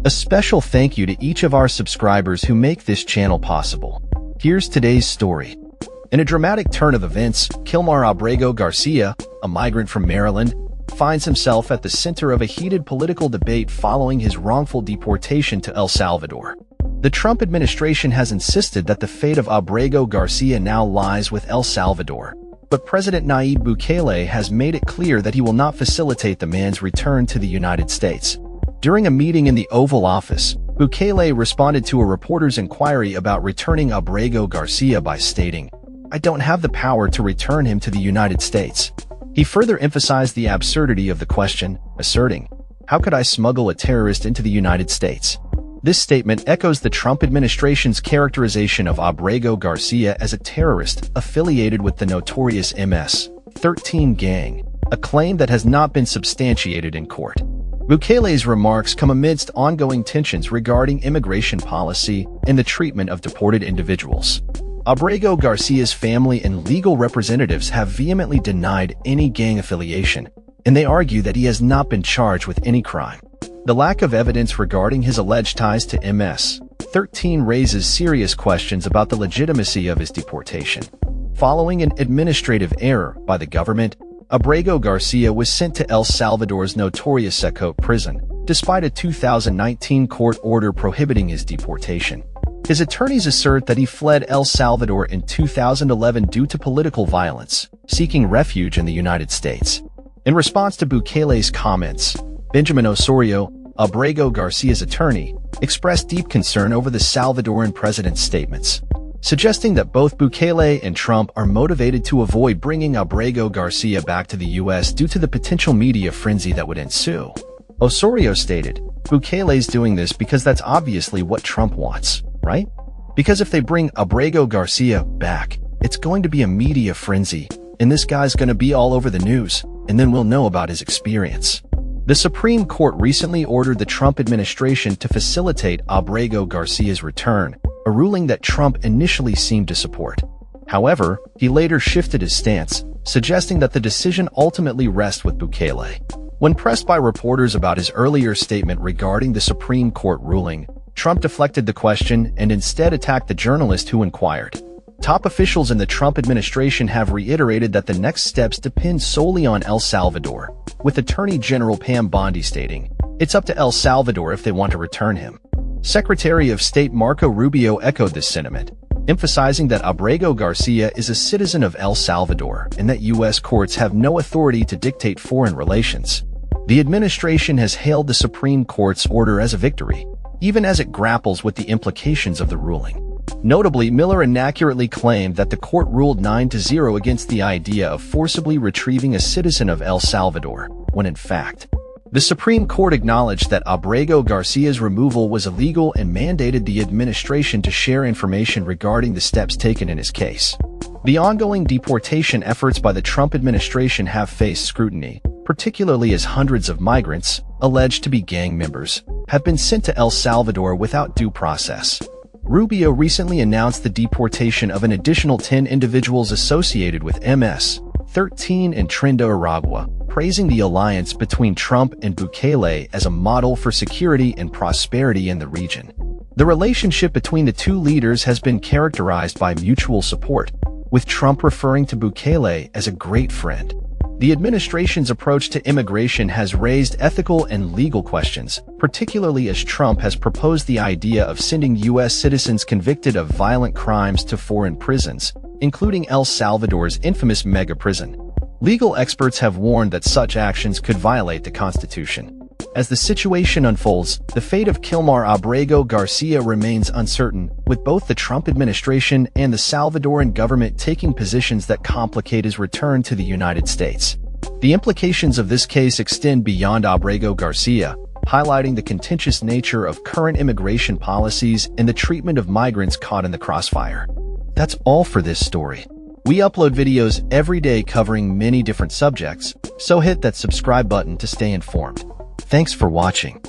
A special thank you to each of our subscribers who make this channel possible. Here's today's story. In a dramatic turn of events, Kilmar Abrego Garcia, a migrant from Maryland, finds himself at the center of a heated political debate following his wrongful deportation to El Salvador. The Trump administration has insisted that the fate of Abrego Garcia now lies with El Salvador, but President Nayib Bukele has made it clear that he will not facilitate the man's return to the United States. During a meeting in the Oval Office, Bukele responded to a reporter's inquiry about returning Abrego Garcia by stating, "I don't have the power to return him to the United States." He further emphasized the absurdity of the question, asserting, "How could I smuggle a terrorist into the United States?" This statement echoes the Trump administration's characterization of Abrego Garcia as a terrorist affiliated with the notorious MS-13 gang, a claim that has not been substantiated in court. Bukele's remarks come amidst ongoing tensions regarding immigration policy and the treatment of deported individuals. Abrego Garcia's family and legal representatives have vehemently denied any gang affiliation, and they argue that he has not been charged with any crime. The lack of evidence regarding his alleged ties to MS-13 raises serious questions about the legitimacy of his deportation. Following an administrative error by the government, Abrego Garcia was sent to El Salvador's notorious Seco prison, despite a 2019 court order prohibiting his deportation. His attorneys assert that he fled El Salvador in 2011 due to political violence, seeking refuge in the United States. In response to Bukele's comments, Benjamin Osorio, Abrego Garcia's attorney, expressed deep concern over the Salvadoran president's statements, suggesting that both Bukele and Trump are motivated to avoid bringing Abrego Garcia back to the U.S. due to the potential media frenzy that would ensue. Osorio stated, "Bukele's doing this because that's obviously what Trump wants, right? Because if they bring Abrego Garcia back, it's going to be a media frenzy, and this guy's going to be all over the news, and then we'll know about his experience." The Supreme Court recently ordered the Trump administration to facilitate Abrego Garcia's return, a ruling that Trump initially seemed to support. However, he later shifted his stance, suggesting that the decision ultimately rests with Bukele. When pressed by reporters about his earlier statement regarding the Supreme Court ruling, Trump deflected the question and instead attacked the journalist who inquired. Top officials in the Trump administration have reiterated that the next steps depend solely on El Salvador, with Attorney General Pam Bondi stating, "It's up to El Salvador if they want to return him." Secretary of State Marco Rubio echoed this sentiment, emphasizing that Abrego Garcia is a citizen of El Salvador and that U.S. courts have no authority to dictate foreign relations. The administration has hailed the Supreme Court's order as a victory, even as it grapples with the implications of the ruling. Notably, Miller inaccurately claimed that the court ruled 9-0 against the idea of forcibly retrieving a citizen of El Salvador, when in fact, the Supreme Court acknowledged that Abrego Garcia's removal was illegal and mandated the administration to share information regarding the steps taken in his case. The ongoing deportation efforts by the Trump administration have faced scrutiny, particularly as hundreds of migrants, alleged to be gang members, have been sent to El Salvador without due process. Rubio recently announced the deportation of an additional 10 individuals associated with MS-13 in Trinidad, Aragua, praising the alliance between Trump and Bukele as a model for security and prosperity in the region. The relationship between the two leaders has been characterized by mutual support, with Trump referring to Bukele as a great friend. The administration's approach to immigration has raised ethical and legal questions, particularly as Trump has proposed the idea of sending U.S. citizens convicted of violent crimes to foreign prisons, including El Salvador's infamous mega prison. Legal experts have warned that such actions could violate the Constitution. As the situation unfolds, the fate of Kilmar Abrego Garcia remains uncertain, with both the Trump administration and the Salvadoran government taking positions that complicate his return to the United States. The implications of this case extend beyond Abrego Garcia, highlighting the contentious nature of current immigration policies and the treatment of migrants caught in the crossfire. That's all for this story. We upload videos every day covering many different subjects, so hit that subscribe button to stay informed. Thanks for watching.